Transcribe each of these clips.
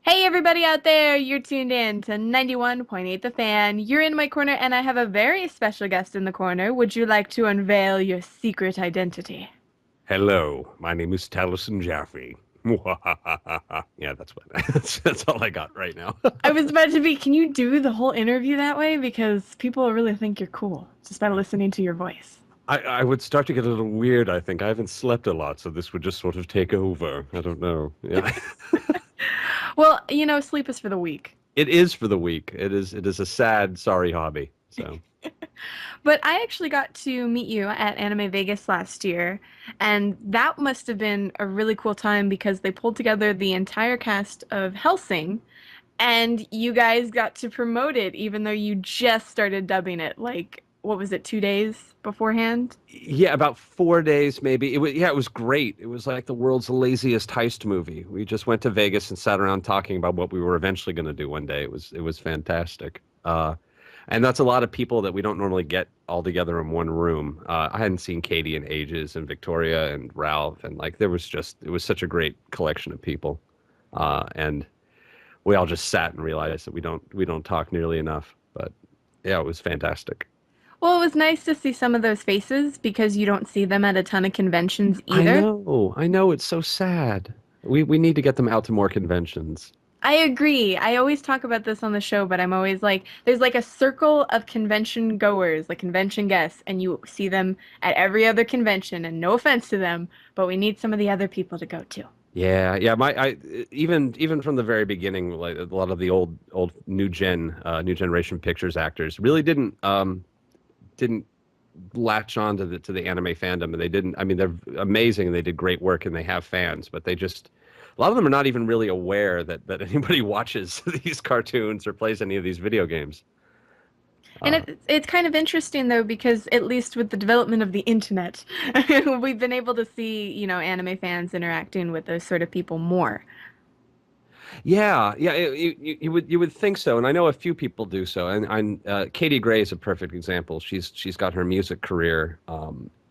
Hey everybody out there, you're tuned in to 91.8 The Fan. You're in my corner and I have a very special guest in the corner. Would you like to unveil your secret identity? Hello, my name is Taliesin Jaffe. Yeah, that's what that's all I got right now. I was about to be, can you do the whole interview that way? Because people really think you're cool just by listening to your voice. I would start to get a little weird, I think. I haven't slept a lot, so this would just sort of take over. I don't know. Yeah. Well, sleep is for the weak. It is for the weak. It is a sad, sorry hobby. So But I actually got to meet you at Anime Vegas last year, and that must have been a really cool time because they pulled together the entire cast of Hellsing. And you guys got to promote it even though you just started dubbing it. Like, what was it, 2 days beforehand? yeah, about 4 days maybe. It was great. It was like the world's laziest heist movie. We just went to Vegas and sat around talking about what we were eventually going to do one day. It was fantastic. And that's a lot of people that we don't normally get all together in one room. I hadn't seen Katie in ages, and Victoria and Ralph, and like it was such a great collection of people, and we all just sat and realized that we don't talk nearly enough. But yeah, it was fantastic. Well, it was nice to see some of those faces because you don't see them at a ton of conventions either. I know, it's so sad. We need to get them out to more conventions. I agree. I always talk about this on the show, but I'm always like, there's like a circle of convention goers, like convention guests, and you see them at every other convention, and no offense to them, but we need some of the other people to go to. Yeah. Even from the very beginning, like a lot of the old new generation pictures actors really didn't latch on to the anime fandom, and they didn't. I mean, they're amazing and they did great work and they have fans, but they just a lot of them are not even really aware that anybody watches these cartoons or plays any of these video games. And Uh, it's kind of interesting though because at least with the development of the internet, we've been able to see, anime fans interacting with those sort of people more. yeah, you would think so, and I know a few people do so. And Katie Gray is a perfect example. She's got her music career,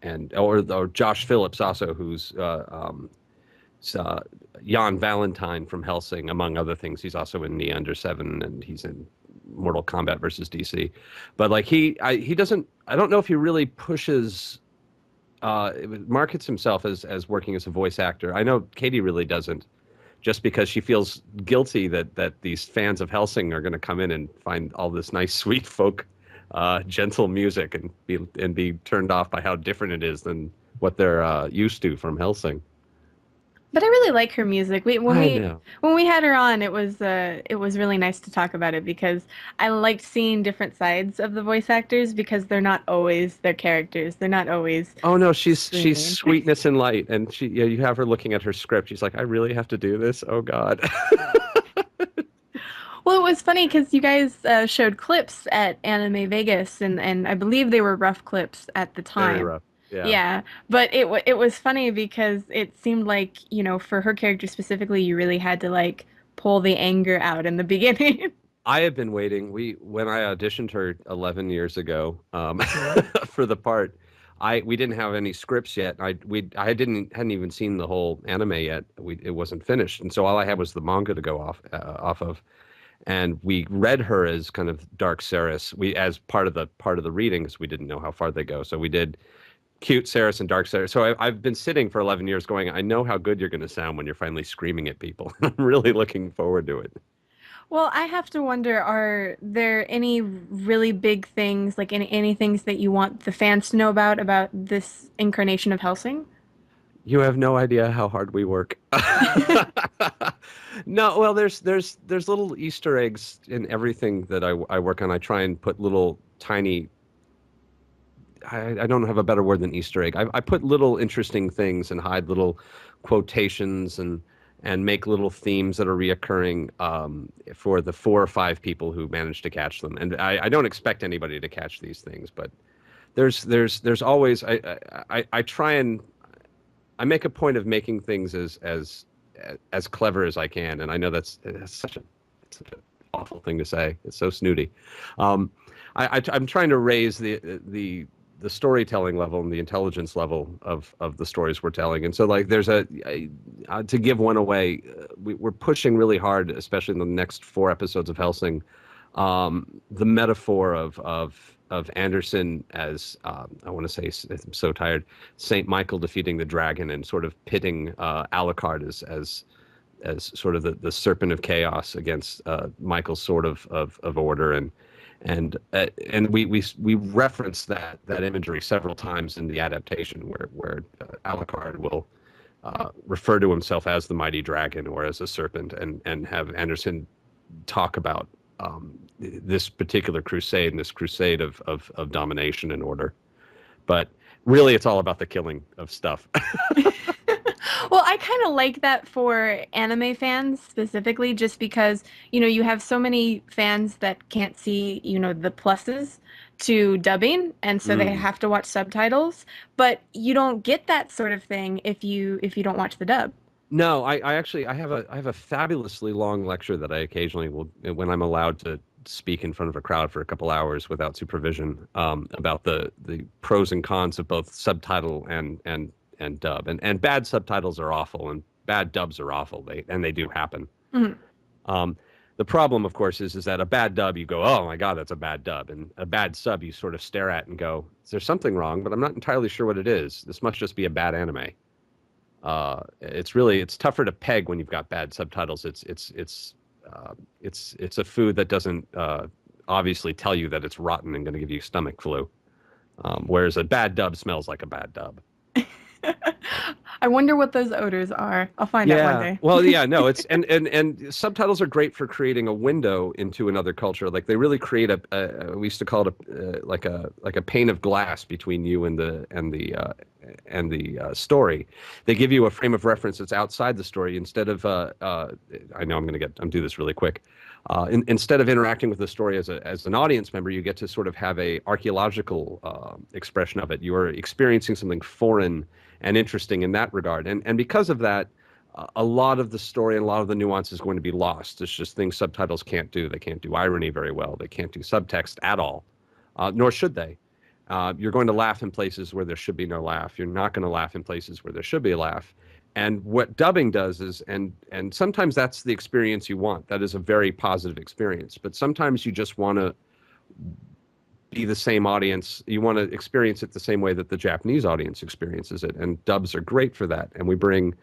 and or Josh Phillips also, who's uh, Jan Valentine from Helsing, among other things. He's also in Neander Seven, and he's in Mortal Kombat versus DC. But like he doesn't. I don't know if he really pushes. Markets himself as working as a voice actor. I know Katie really doesn't, just because she feels guilty that these fans of Helsing are going to come in and find all this nice, sweet folk, gentle music and be turned off by how different it is than what they're used to from Helsing. But I really like her music. We when I we know. when we had her on, it was really nice to talk about it because I liked seeing different sides of the voice actors because they're not always their characters. They're not always Oh no, she's screaming. sweetness and light, and you have her looking at her script. She's like, I really have to do this. Oh God. Well, it was funny because you guys showed clips at Anime Vegas, and I believe they were rough clips at the Very time. rough. Yeah. Yeah, but it was funny because it seemed like, for her character specifically, you really had to like pull the anger out in the beginning. I have been waiting. When I auditioned her 11 years ago, for the part, we didn't have any scripts yet. I hadn't even seen the whole anime yet. It wasn't finished, and so all I had was the manga to go off of. And we read her as kind of Dark Saris. We as part of the reading, because we didn't know how far they go. So we did cute Saris and Dark Saris. So I've been sitting for 11 years going, I know how good you're going to sound when you're finally screaming at people. I'm really looking forward to it. Well, I have to wonder, are there any really big things, like any things that you want the fans to know about this incarnation of Helsing? You have no idea how hard we work. No, well, there's little Easter eggs in everything that I work on. I try and put little tiny. I don't have a better word than Easter egg. I put little interesting things and hide little quotations and make little themes that are reoccurring, for the 4 or 5 people who manage to catch them. And I don't expect anybody to catch these things, but there's always I try and I make a point of making things as clever as I can, and I know that's such an awful thing to say. It's so snooty. Um, I'm trying to raise the the storytelling level and the intelligence level of the stories we're telling. And so like there's to give one away, we're pushing really hard, especially in the next 4 episodes of Hellsing, the metaphor of Anderson as I want to say, I'm so tired, Saint Michael defeating the dragon and sort of pitting Alucard as sort of the serpent of chaos against Michael's sword of order. And we reference that imagery several times in the adaptation where Alucard will refer to himself as the mighty dragon or as a serpent, and have Anderson talk about this particular crusade and this crusade of domination and order. But really, it's all about the killing of stuff. Well, I kind of like that for anime fans specifically, just because, you have so many fans that can't see, the pluses to dubbing, and so they Mm. have to watch subtitles, but you don't get that sort of thing if you don't watch the dub. No, I actually I have a fabulously long lecture that I occasionally will, when I'm allowed to speak in front of a crowd for a couple hours without supervision, about the pros and cons of both subtitle and dub. And bad subtitles are awful and bad dubs are awful. They do happen. Mhm. Um, the problem, of course, is that a bad dub, you go, oh my God, that's a bad dub. And a bad sub, you sort of stare at and go, is there something wrong? But I'm not entirely sure what it is. This must just be a bad anime. It's tougher to peg when you've got bad subtitles. It's a food that doesn't obviously tell you that it's rotten and going to give you stomach flu. Whereas a bad dub smells like a bad dub. I wonder what those odors are. I'll find out one Yeah. day. Well, yeah, no, it's and subtitles are great for creating a window into another culture. Like they really create we used to call it like a pane of glass between you and the story. They give you a frame of reference that's outside the story instead of I know I'm do this really quick. Instead of interacting with the story as an audience member, you get to sort of have a archaeological expression of it. You are experiencing something foreign and interesting in that regard. And because of that, a lot of the story and a lot of the nuance is going to be lost. It's just things subtitles can't do. They can't do irony very well. They can't do subtext at all, nor should they. You're going to laugh in places where there should be no laugh. You're not going to laugh in places where there should be a laugh. And what dubbing does is, and sometimes that's the experience you want. That is a very positive experience. But sometimes you just want to be the same audience. You want to experience it the same way that the Japanese audience experiences it. And dubs are great for that. And we bring,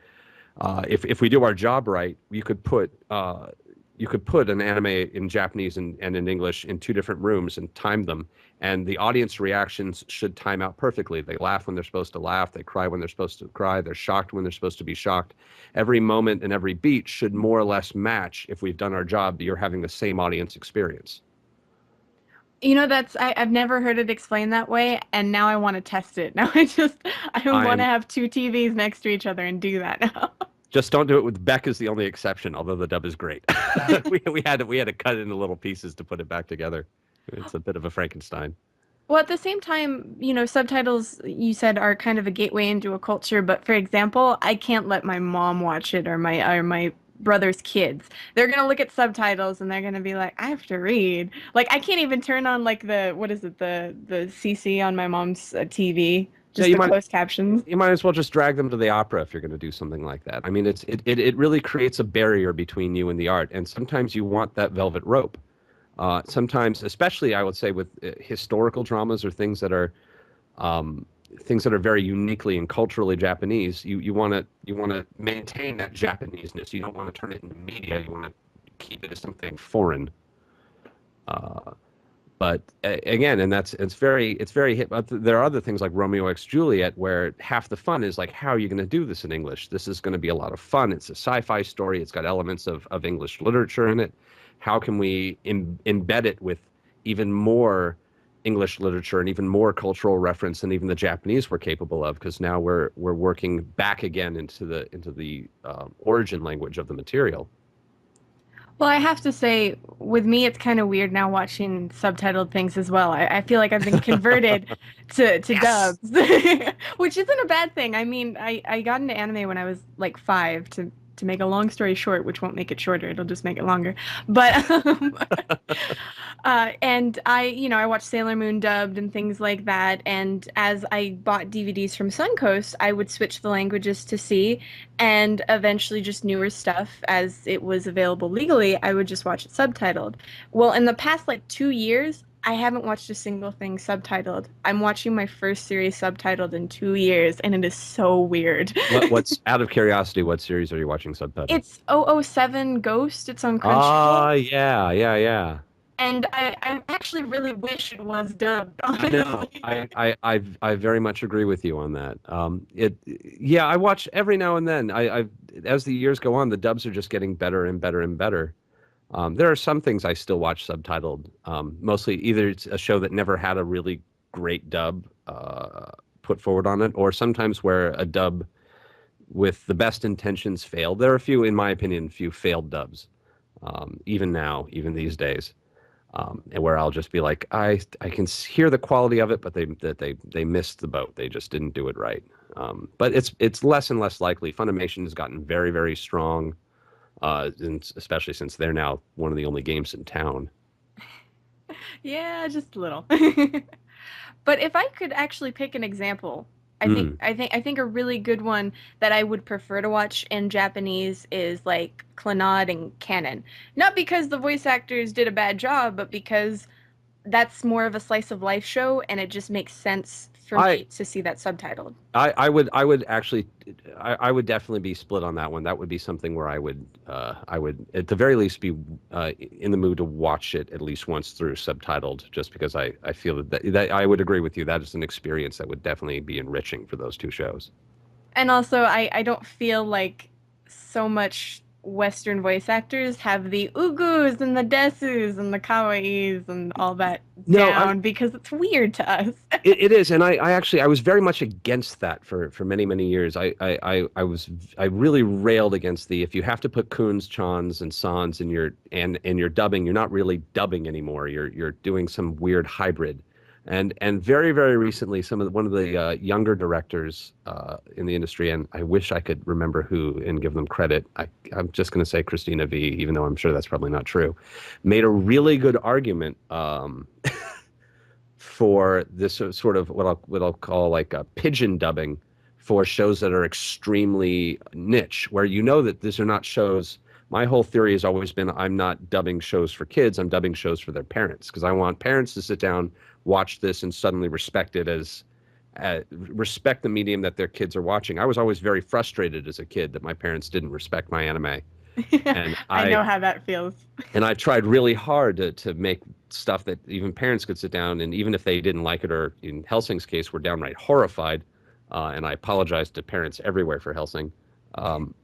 if we do our job right, you could put an anime in Japanese and in English in 2 different rooms and time them, and the audience reactions should time out perfectly. They laugh when they're supposed to laugh, they cry when they're supposed to cry, they're shocked when they're supposed to be shocked. Every moment and every beat should more or less match. If we've done our job, you're having the same audience experience. I've never heard it explained that way, and now I want to test it. Now I want to I'm have two TVs next to each other and do that now. Just don't do it with Beck is the only exception, although the dub is great. We had to cut it into little pieces to put it back together. It's a bit of a Frankenstein. Well, at the same time, subtitles you said are kind of a gateway into a culture, but for example, I can't let my mom watch it or my brother's kids. They're gonna look at subtitles and they're gonna be like, I have to read. Like I can't even turn on like the what is it, the CC on my mom's TV, Yeah, just the closed captions. you might as well just drag them to the opera if you're going to do something like that. I mean, it really creates a barrier between you and the art, and sometimes you want that velvet rope. Sometimes, especially I would say with historical dramas or things that are very uniquely and culturally Japanese, you want to maintain that Japaneseness. You don't want to turn it into media. You want to keep it as something foreign. But again, and it's very hit. But there are other things like Romeo X Juliet, where half the fun is like, how are you going to do this in English? This is going to be a lot of fun. It's a sci-fi story. It's got elements of English literature in it. How can we embed it with even more English literature and even more cultural reference than even the Japanese were capable of? Because now we're working back again into the origin language of the material. Well, I have to say, with me, it's kind of weird now watching subtitled things as well. I feel like I've been converted to Yes. dubs, which isn't a bad thing. I mean, I got into anime when I was like 5 to to make a long story short, which won't make it shorter, it'll just make it longer. But and I watched Sailor Moon dubbed and things like that. And as I bought DVDs from Suncoast, I would switch the languages to see, and eventually just newer stuff as it was available legally, I would just watch it subtitled. Well, in the past like 2 years, I haven't watched a single thing subtitled. I'm watching my first series subtitled in 2 years, and it is so weird. What's out of curiosity, what series are you watching subtitled? It's 007 Ghost. It's on Crunchyroll. Ah, yeah, yeah, yeah. And I actually really wish it was dubbed, I know. honestly. I very much agree with you on that. Yeah, I watch every now and then. As the years go on, the dubs are just getting better and better and better. There are some things I still watch subtitled. Mostly either it's a show that never had a really great dub put forward on it, or sometimes where a dub with the best intentions failed. There are a few, in my opinion, few failed dubs, even now, even these days, and where I'll just be like, I can hear the quality of it, but they missed the boat. They just didn't do it right. But it's less and less likely. Funimation has gotten very, very strong, and especially since they're now one of the only games in town. Yeah, just a little. But if I could actually pick an example, Mm. I think a really good one that I would prefer to watch in Japanese is like Clannad and Canon. Not because the voice actors did a bad job, but because that's more of a slice of life show, and it just makes sense for I me to see that subtitled. I would actually I would definitely be split on that one. That would be something where I would at the very least be in the mood to watch it at least once through subtitled, just because I feel that I would agree with you. That is an experience that would definitely be enriching for those two shows. And also, I don't feel like so much Western voice actors have the ugus and the desus and the kawaiis and all that No, down because it's weird to us. it is, and I actually I was very much against that for many many years. I really railed against the if you have to put kuns, chans, and sans in your dubbing, you're not really dubbing anymore. You're doing some weird hybrid, and very very recently, one of the younger directors in the industry, and I wish I could remember who and give them credit. I'm just going to say Christina V, even though I'm sure that's probably not true, made a really good argument. For this sort of what I'll call like a pigeon dubbing for shows that are extremely niche, where you know that these are not shows. My whole theory has always been I'm not dubbing shows for kids, I'm dubbing shows for their parents because I want parents to sit down, watch this, and suddenly respect it as respect the medium that their kids are watching. I was always very frustrated as a kid that my parents didn't respect my anime, and I know how that feels. I tried really hard to make stuff that even parents could sit down and even if they didn't like it or in Helsing's case were downright horrified, and I apologized to parents everywhere for Helsing. Um,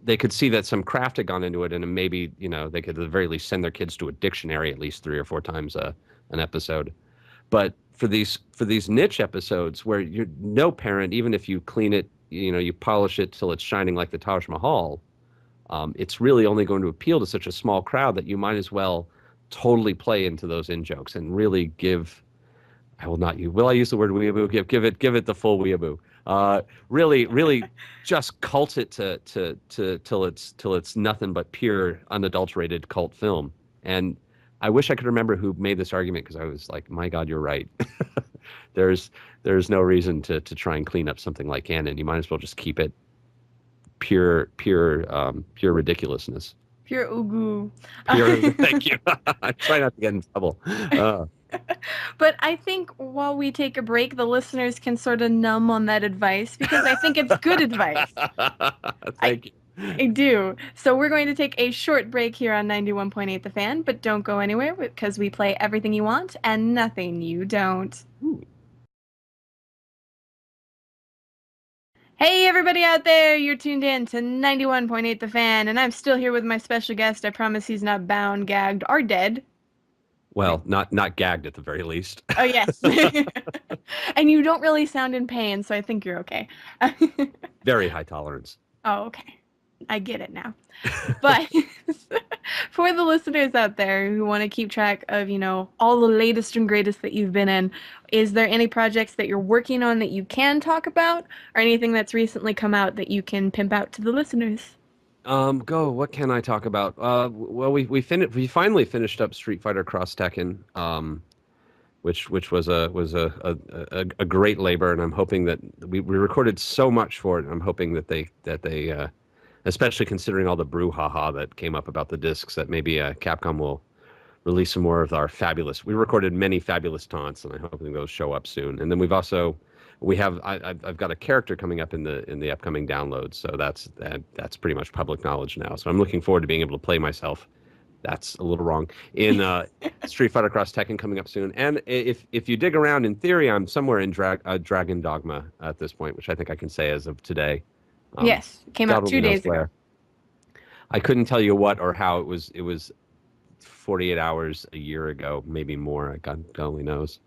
they could see that some craft had gone into it, and maybe they could at the very least send their kids to a dictionary at least 3 or 4 times an episode. But for these niche episodes where you're no parent, even if you clean it, you polish it till it's shining like the Taj Mahal, it's really only going to appeal to such a small crowd that you might as well totally play into those in jokes and really give. I will not use. Will I use the word weeaboo? Give it the full weeaboo. Really, really, just cult it to till it's nothing but pure unadulterated cult film. And I wish I could remember who made this argument because I was like, my God, you're right. there's there's no reason to try and clean up something like canon. You might as well just keep it pure ridiculousness. Pure ugu. Pure. Thank you. I try not to get in trouble. Uh, But I think while we take a break, the listeners can sort of numb on that advice because I think it's good advice. I, Thank you. I do. So we're going to take a short break here on 91.8 The Fan, but don't go anywhere because we play everything you want and nothing you don't. Hey, everybody out there, you're tuned in to 91.8 The Fan, and I'm still here with my special guest. I promise he's not bound, gagged, or dead. Well, not gagged at the very least. Oh, yes. And you don't really sound in pain, so I think you're okay. Very high tolerance. Oh, okay. I get it now. But for the listeners out there who want to keep track of, all the latest and greatest that you've been in, is there any projects that you're working on that you can talk about, or anything that's recently come out that you can pimp out to the listeners? Go. What can I talk about? Well, we finally finished up Street Fighter Cross Tekken, which was a great labor, and I'm hoping that we recorded so much for it. I'm hoping that they especially considering all the brouhaha that came up about the discs, that maybe Capcom will release some more of our fabulous. We recorded many fabulous taunts, and I'm hoping those show up soon. And then we have I've got a character coming up in the upcoming download, so that's pretty much public knowledge now. So I'm looking forward to being able to play myself. That's a little wrong in Street Fighter Cross Tekken coming up soon. And if you dig around, in theory, I'm somewhere in Dragon Dogma at this point, which I think I can say as of today. Yes, it came out God only two knows days ago. where. I couldn't tell you what or how. It was 48 hours a year ago, maybe more. God only knows.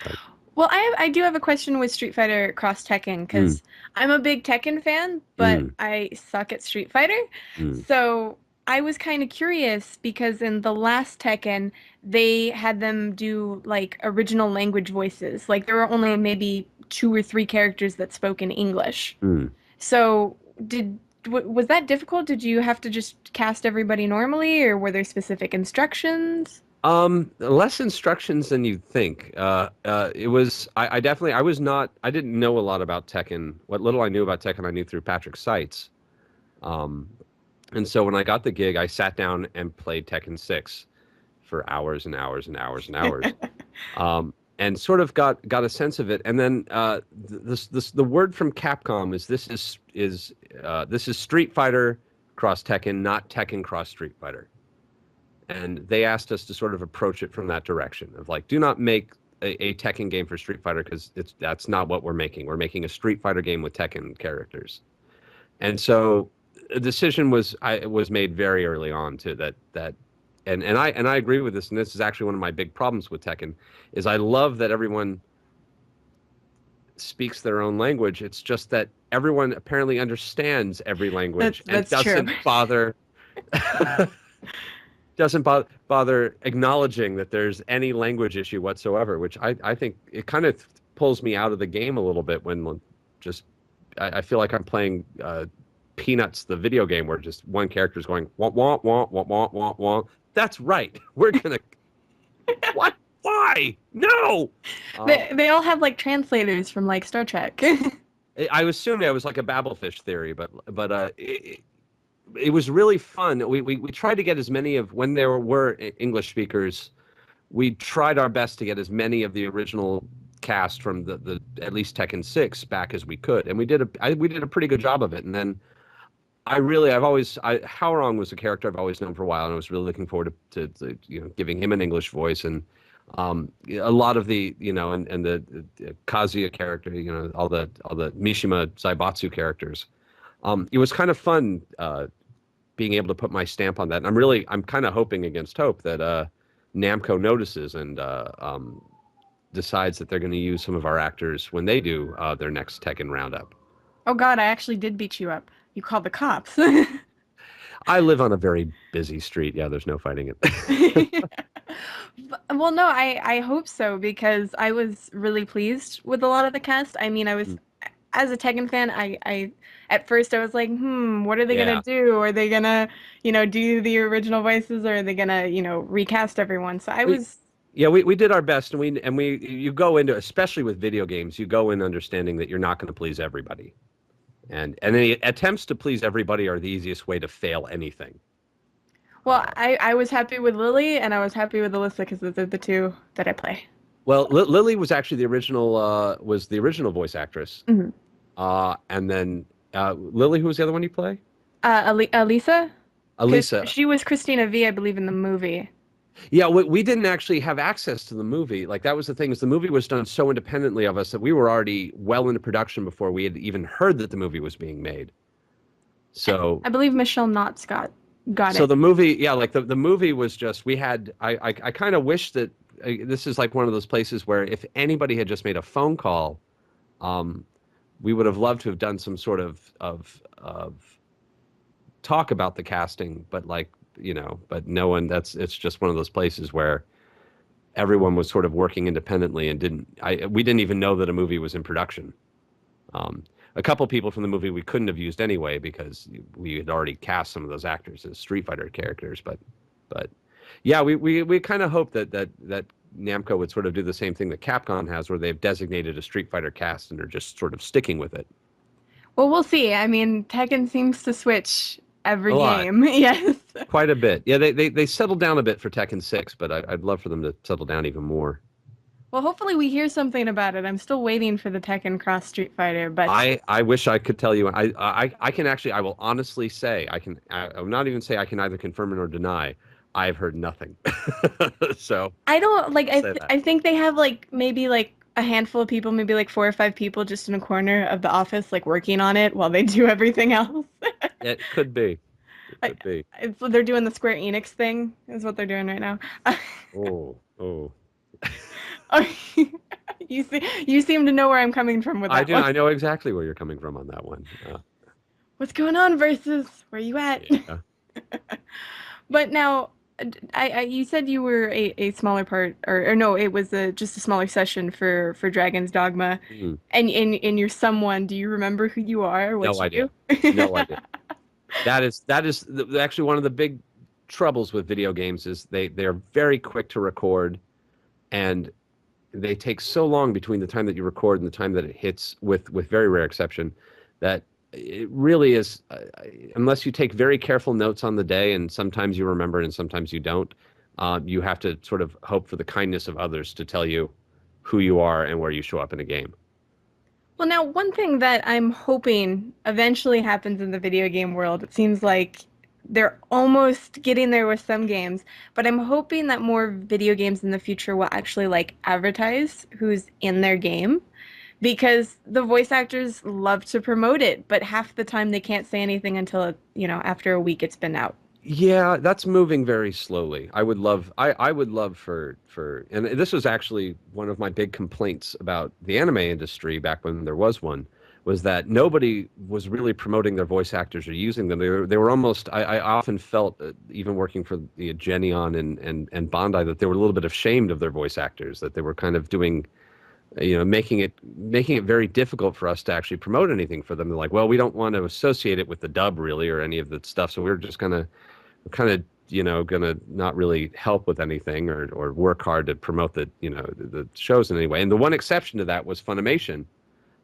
But, Well, I do have a question with Street Fighter Cross Tekken mm, because I'm a big Tekken fan, but mm, I suck at Street Fighter. mm, So I was kind of curious because in the last Tekken, they had them do like original language voices. Like there were only maybe two or three characters that spoke in English. mm. So was that difficult? Did you have to just cast everybody normally, or were there specific instructions? Less instructions than you'd think. It was. I definitely. I was not. I didn't know a lot about Tekken. What little I knew about Tekken, I knew through Patrick Seitz. Um, and so when I got the gig, I sat down and played Tekken 6 for hours and hours and hours and hours. And sort of got a sense of it. And then the word from Capcom is this is Street Fighter Cross Tekken, not Tekken Cross Street Fighter. And they asked us to sort of approach it from that direction of like, do not make a Tekken game for Street Fighter because that's not what we're making. We're making a Street Fighter game with Tekken characters. And so a decision was made very early on to that and I agree with this, and this is actually one of my big problems with Tekken, is I love that everyone speaks their own language. It's just that everyone apparently understands every language and That's true. doesn't bother acknowledging that there's any language issue whatsoever, which I think it kind of pulls me out of the game a little bit when just I feel like I'm playing Peanuts, the video game, where just one character is going wah wah wah wah wah wah wah. That's right. We're gonna what? Why? No. They all have like translators from like Star Trek. I assumed it was like a Babelfish theory, but it was really fun. We tried to get as many of when there were English speakers. We tried our best to get as many of the original cast from the at least Tekken 6 back as we could, and we did a pretty good job of it. And then Howrong was a character I've always known for a while, and I was really looking forward to giving him an English voice, and a lot of the and the Kazuya character, all the Mishima Zaibatsu characters. It was kind of fun being able to put my stamp on that. And I'm kind of hoping against hope that Namco notices and decides that they're going to use some of our actors when they do their next Tekken roundup. Oh God, I actually did beat you up. You called the cops. I live on a very busy street. Yeah, there's no fighting it. Well, no, I hope so because I was really pleased with a lot of the cast. I mean, I was as a Tekken fan, I at first I was like, what are they Yeah. gonna do? Are they gonna, do the original voices, or are they gonna, recast everyone? So I We, was. yeah, we did our best, and you go into, especially with video games, you go in understanding that you're not going to please everybody. And any attempts to please everybody are the easiest way to fail anything. Well, I was happy with Lily and I was happy with Alyssa because those are the two that I play. Well, Lily was actually the original voice actress. Hmm. And then Lily, who was the other one you play? Alisa, because Alisa. she was Christina V, I believe, in the movie. Yeah, we didn't actually have access to the movie. Like that was the thing, is the movie was done so independently of us that we were already well into production before we had even heard that the movie was being made. So I believe Michelle Knotts got so it. the movie, yeah, like the movie was just, we had I kind of wish that this is like one of those places where if anybody had just made a phone call, um, we would have loved to have done some sort of talk about the casting, but but no one. It's just one of those places where everyone was sort of working independently and we didn't even know that a movie was in production. Um, a couple people from the movie we couldn't have used anyway because we had already cast some of those actors as Street Fighter characters. But yeah, we kind of hope that Namco would sort of do the same thing that Capcom has, where they've designated a Street Fighter cast and are just sort of sticking with it. Well, we'll see. I mean, Tekken seems to switch every A lot, game. Yes. quite a bit. Yeah, they settled down a bit for Tekken 6, but I'd love for them to settle down even more. Well, hopefully we hear something about it. I'm still waiting for the Tekken Cross Street Fighter, but I wish I could tell you. I can actually. I will honestly say I can. I will not even say I can either confirm it or deny. I've heard nothing. So I don't like I'll say that I think they have like maybe like a handful of people, maybe like 4 or 5 people just in a corner of the office like working on it while they do everything else. it could be. It I, could be. they're doing the Square Enix thing is what they're doing right now. Oh, oh. Oh, you seem to know where I'm coming from with I that do. one. I know exactly where you're coming from on that one. What's going on versus where you at? Yeah. But now, you said you were a smaller part, or no, it was just a smaller session for Dragon's Dogma, Hmm. and you're someone. Do you remember who you are or No what you idea. do? No idea. Actually one of the big troubles with video games is they are very quick to record, and they take so long between the time that you record and the time that it hits, with very rare exception, that it really is, unless you take very careful notes on the day, and sometimes you remember and sometimes you don't, you have to sort of hope for the kindness of others to tell you who you are and where you show up in a game. Well, now, one thing that I'm hoping eventually happens in the video game world, it seems like they're almost getting there with some games, but I'm hoping that more video games in the future will actually like advertise who's in their game because the voice actors love to promote it, but half the time they can't say anything until, after a week it's been out. Yeah, that's moving very slowly. I would love and this was actually one of my big complaints about the anime industry back when there was one, was that nobody was really promoting their voice actors or using them. They were almost, I often felt, even working for the Genion and Bandai, that they were a little bit ashamed of their voice actors, that they were kind of doing, making it very difficult for us to actually promote anything for them. They're like, well, we don't want to associate it with the dub really or any of the stuff, so we're just gonna kind of gonna not really help with anything or work hard to promote the shows in any way. And the one exception to that was Funimation,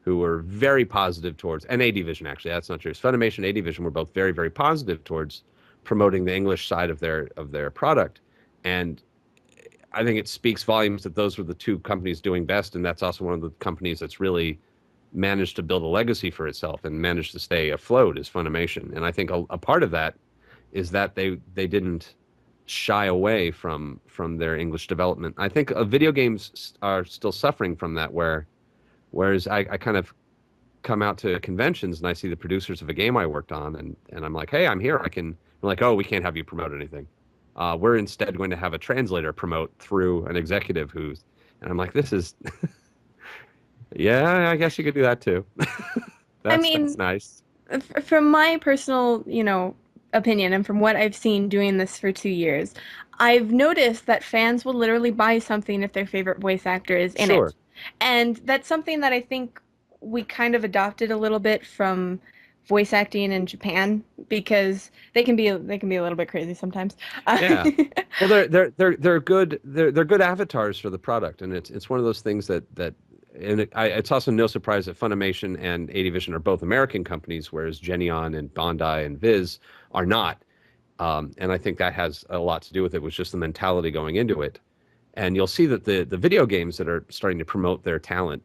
who were very positive towards, and A Division, actually, that's not true. Funimation and A Division were both very, very positive towards promoting the English side of their product. And I think it speaks volumes that those were the two companies doing best, and that's also one of the companies that's really managed to build a legacy for itself and managed to stay afloat, is Funimation. And I think a part of that is that they didn't shy away from their English development. I think video games are still suffering from that, whereas I kind of come out to conventions and I see the producers of a game I worked on, and I'm like, hey, I'm here. I'm like, oh, we can't have you promote anything. We're instead going to have a translator promote through an executive and I'm like, this is, yeah, I guess you could do that too. I That's mean, nice. from my personal, opinion and from what I've seen doing this for 2 years, I've noticed that fans will literally buy something if their favorite voice actor is in Sure. it. And that's something that I think we kind of adopted a little bit from voice acting in Japan because they can be a little bit crazy sometimes. Yeah. Well, they're good. They're good avatars for the product, and it's one of those things it's also no surprise that Funimation and A Division are both American companies, whereas Genion and Bandai and Viz are not. And I think that has a lot to do with it, was just the mentality going into it. And you'll see that the video games that are starting to promote their talent,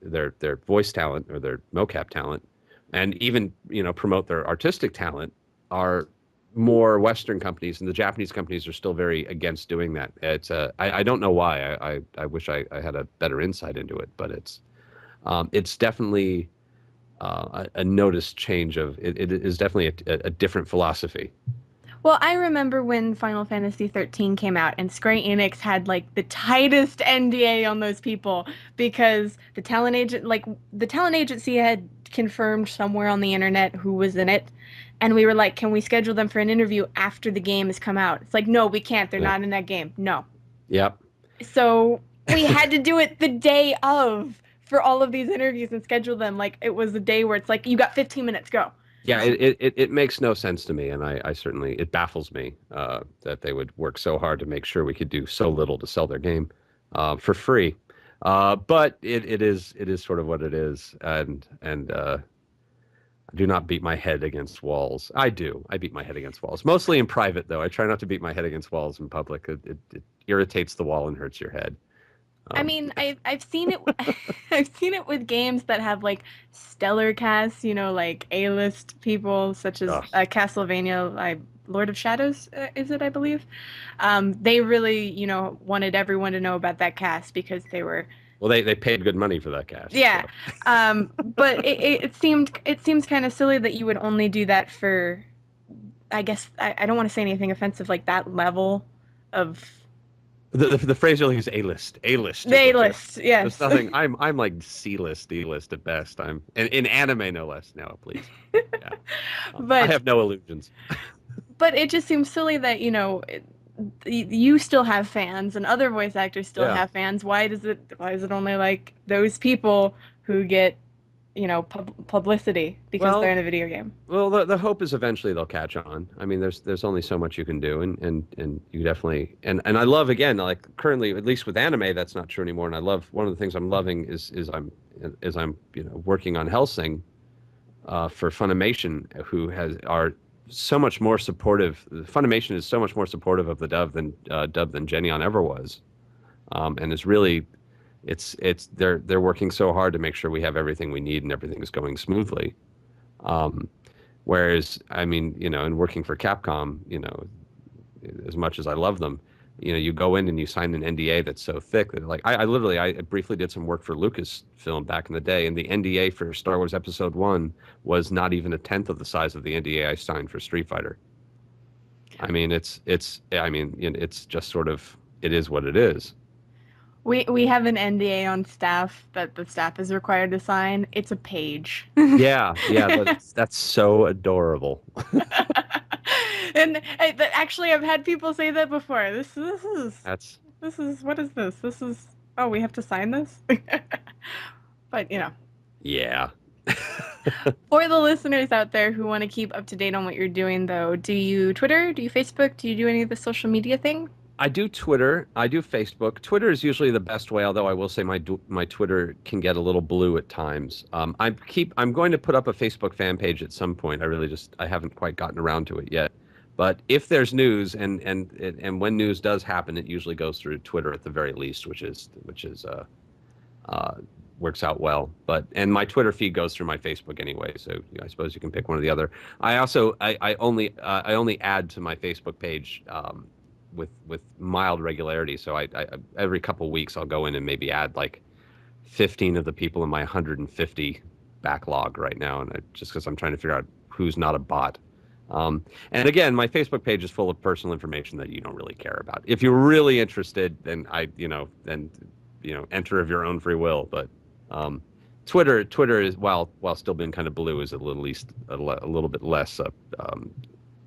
their voice talent or their mocap talent, and even promote their artistic talent, are more Western companies, and the Japanese companies are still very against doing that. I don't know why. I wish I had a better insight into it, but it's definitely a noticed change of it is definitely a different philosophy. Well, I remember when Final Fantasy 13 came out and Square Enix had like the tightest NDA on those people because the talent agency had confirmed somewhere on the internet who was in it. And we were like, can we schedule them for an interview after the game has come out? It's like, no, we can't. They're Yeah. not in that game. No. Yep. So we had to do it the day of for all of these interviews and schedule them like it was a day where it's like you got 15 minutes, go. Yeah, it makes no sense to me, and I certainly it baffles me that they would work so hard to make sure we could do so little to sell their game for free. But it is sort of what it is, and I do not beat my head against walls. I do. I beat my head against walls, mostly in private, though. I try not to beat my head against walls in public. It irritates the wall and hurts your head. I Um, mean, I've seen it I've seen it with games that have like stellar casts, like A-list people such as ugh. Castlevania, Lord of Shadows, is it, I believe. They really, wanted everyone to know about that cast because they were, Well, they paid good money for that cast, yeah. so But it seems kind of silly that you would only do that for, I guess I don't want to say anything offensive, like that level of the phrase you'll use A-list. A-list the is what you're. A-list, There's yes. nothing. I'm like C-list, D-list at best. I'm in anime no less. No, please. Yeah. I But have no illusions. but it just seems silly that, you still have fans and other voice actors still Yeah. have fans. Why is it only like those people who get, publicity because they're Well, in a video game? the hope is eventually they'll catch on. I mean, there's only so much you can do, and you definitely and I love again like currently at least with anime that's not true anymore. And I love one of the things I'm loving is I'm working on Hellsing for Funimation, who has are so much more supportive. Funimation is so much more supportive of the dub than Genion ever was, and is really they're working so hard to make sure we have everything we need and everything is going smoothly. Um, Whereas, I mean, in working for Capcom, as much as I love them, you go in and you sign an NDA that's so thick that like I literally I briefly did some work for Lucasfilm back in the day, and the NDA for Star Wars Episode One was not even a tenth of the size of the NDA I signed for Street Fighter. I mean, it's just sort of it is what it is. We have an NDA on staff that the staff is required to sign. It's a page. Yeah, yeah, that's so adorable. And actually, I've had people say that before. That's This is what is this? This is, oh, we have to sign this? But, yeah. for the listeners out there who want to keep up to date on what you're doing, though, do you Twitter? Do you Facebook? Do you do any of the social media thing? I do Twitter. I do Facebook. Twitter is usually the best way, although I will say my Twitter can get a little blue at times. I'm going to put up a Facebook fan page at some point. I haven't quite gotten around to it yet. But if there's news and when news does happen, it usually goes through Twitter at the very least, which is uh, works out well. And my Twitter feed goes through my Facebook anyway, so I suppose you can pick one or the other. I only add to my Facebook page with mild regularity. So I every couple of weeks I'll go in and maybe add like 15 of the people in my 150 backlog right now, and just because I'm trying to figure out who's not a bot. And again, my Facebook page is full of personal information that you don't really care about. If you're really interested, then enter of your own free will. But Twitter is while still being kind of blue, is at least a little bit less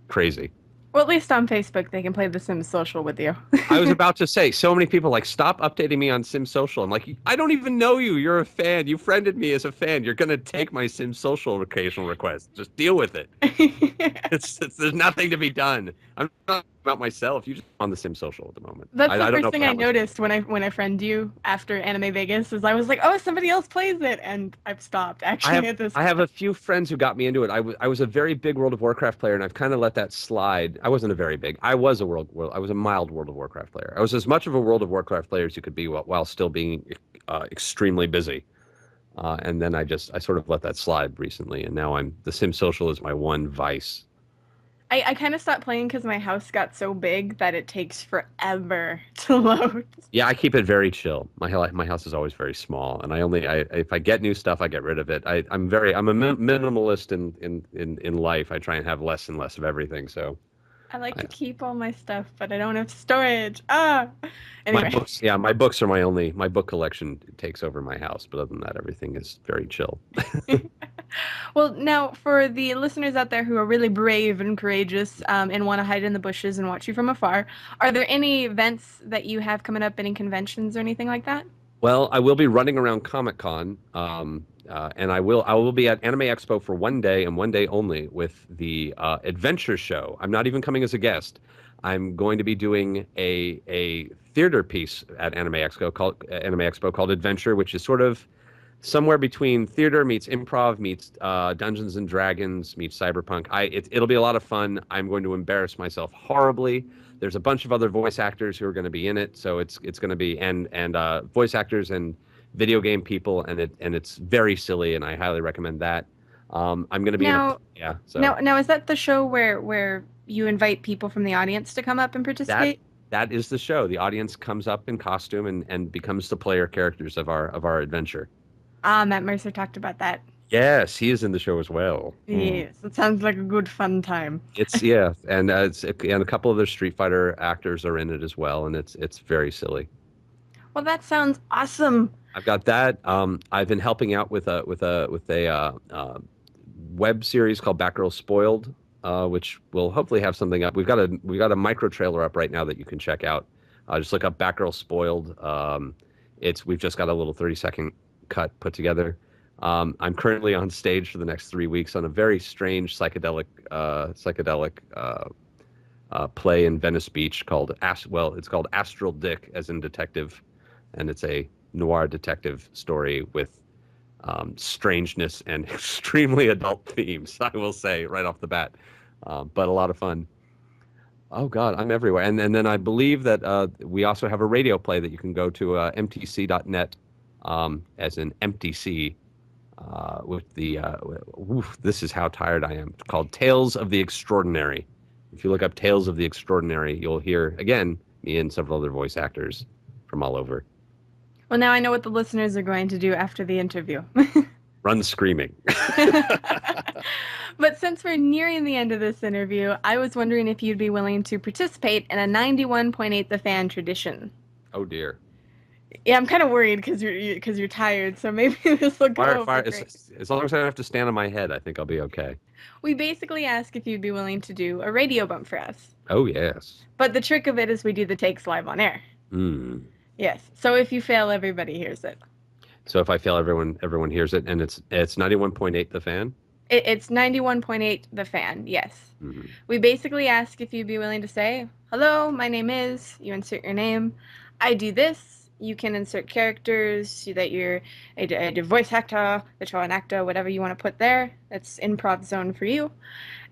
crazy. Well, at least on Facebook, they can play The Sims Social with you. I was about to say, so many people like stop updating me on Sim Social. I'm like, I don't even know you. You're a fan. You friended me as a fan. You're gonna take my Sim Social occasional request. Just deal with it. There's nothing to be done. I'm not about myself. You just on the Sim Social at the moment. That's the I don't know first if thing I that was. noticed when I friend you after Anime Vegas is I was like, oh, somebody else plays it, and I've stopped I actually have at this I have point. a few friends who got me into it. I was a very big World of Warcraft player, and I've kind of let that slide. I wasn't a very big. I was a mild World of Warcraft player. I was as much of a World of Warcraft player as you could be while still being extremely busy. And then I sort of let that slide recently, and now the Sim Social is my one vice. I kind of stopped playing because my house got so big that it takes forever to load. Yeah, I keep it very chill. My house is always very small, and if I get new stuff, I get rid of it. I'm a minimalist in life. I try and have less and less of everything. So I like I, to keep all my stuff, but I don't have storage. Ah. my Anyway. books, yeah, my book collection takes over my house. But other than that, everything is very chill. Well, now for the listeners out there who are really brave and courageous, and want to hide in the bushes and watch you from afar, are there any events that you have coming up, any conventions or anything like that? Well, I will be running around Comic Con, and I will be at Anime Expo for one day and one day only with the Adventure Show. I'm not even coming as a guest. I'm going to be doing a theater piece at Anime Expo called Adventure, which is sort of somewhere between theater meets improv meets Dungeons and Dragons meets cyberpunk. It'll be a lot of fun. I'm going to embarrass myself horribly. There's a bunch of other voice actors who are going to be in it, so it's going to be and voice actors and video game people, and it's very silly, and I highly recommend that. I'm going to be in a Now, yeah, so now, is that the show where you invite people from the audience to come up and that participate? that is the show. The audience comes up in costume and becomes the player characters of our adventure. Ah, Matt Mercer talked about that. Yes, he is in the show as well. Hmm. Yes, it sounds like a good fun time. It's yeah, and a couple of the Street Fighter actors are in it as well, and it's very silly. Well, that sounds awesome. I've got that. I've been helping out with a web series called Batgirl Spoiled, which will hopefully have something up. We've got a micro trailer up right now that you can check out. Just look up Batgirl Spoiled. We've just got a little 30-second cut put together. I'm currently on stage for the next 3 weeks on a very strange psychedelic play in Venice Beach called it's called Astral Dick, as in detective, and it's a noir detective story with strangeness and extremely adult themes. I will say right off the bat, but a lot of fun. Oh God, I'm everywhere. And then I believe that we also have a radio play that you can go to mtc.net, as in MTC, with the this is how tired I am. It's called Tales of the Extraordinary. If you look up Tales of the Extraordinary, you'll hear again me and several other voice actors from all over. Well, now I know what the listeners are going to do after the interview. Run screaming. But since we're nearing the end of this interview, I was wondering if you'd be willing to participate in a 91.8 The Fan tradition. Oh dear. Yeah, I'm kind of worried because you're tired, so maybe this will go Fire, over fire. great. As long as I don't have to stand on my head, I think I'll be okay. We basically ask if you'd be willing to do a radio bump for us. Oh yes. But the trick of it is we do the takes live on air. Hmm. Yes. So if you fail, everybody hears it. So if I fail, everyone hears it, and it's 91.8 The Fan. It's 91.8 The Fan, yes. Hmm. We basically ask if you'd be willing to say, hello, my name is, you insert your name, I do this, you can insert characters, that you're a voice actor, an actor, whatever you want to put there. That's improv zone for you.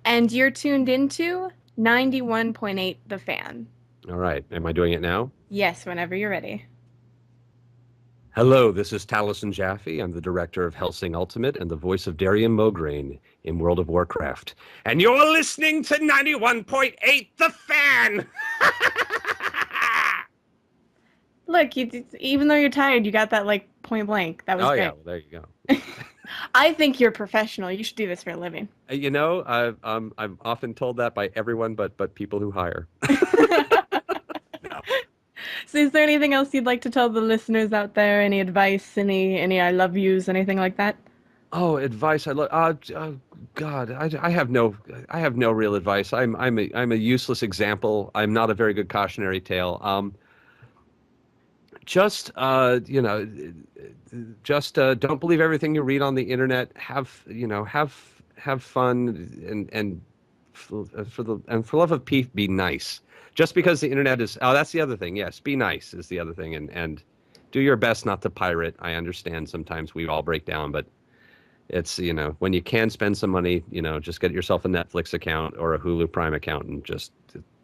And you're tuned into 91.8 The Fan. All right. Am I doing it now? Yes, whenever you're ready. Hello, this is Taliesin Jaffe. I'm the director of Hellsing Ultimate and the voice of Darian Mograine in World of Warcraft. And you're listening to 91.8 The Fan! Look, even though you're tired, you got that like point blank. That was Oh, great. yeah, well, there you go. I think you're professional. You should do this for a living. I'm often told that by everyone but people who hire. No. So is there anything else you'd like to tell the listeners out there? Any advice, any I love yous, anything like that? Oh, advice! I love. God, I have no real advice. I'm a useless example. I'm not a very good cautionary tale. Just don't believe everything you read on the internet. Have fun and for love of Pete, be nice. Just because the internet is, that's the other thing. Yes, be nice is the other thing, and do your best not to pirate. I understand sometimes we all break down, but it's, when you can spend some money, just get yourself a Netflix account or a Hulu Prime account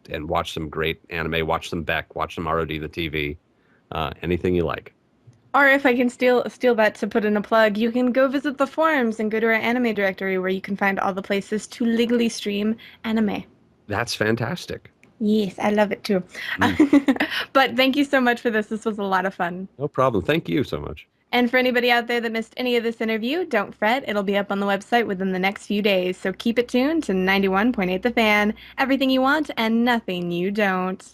and watch some great anime, watch some Beck, watch some ROD the TV, anything you like. Or if I can steal that to put in a plug, you can go visit the forums and go to our anime directory where you can find all the places to legally stream anime. That's fantastic. Yes, I love it too. Mm. But thank you so much for this. This was a lot of fun. No problem. Thank you so much. And for anybody out there that missed any of this interview, don't fret. It'll be up on the website within the next few days. So keep it tuned to 91.8 The Fan. Everything you want and nothing you don't.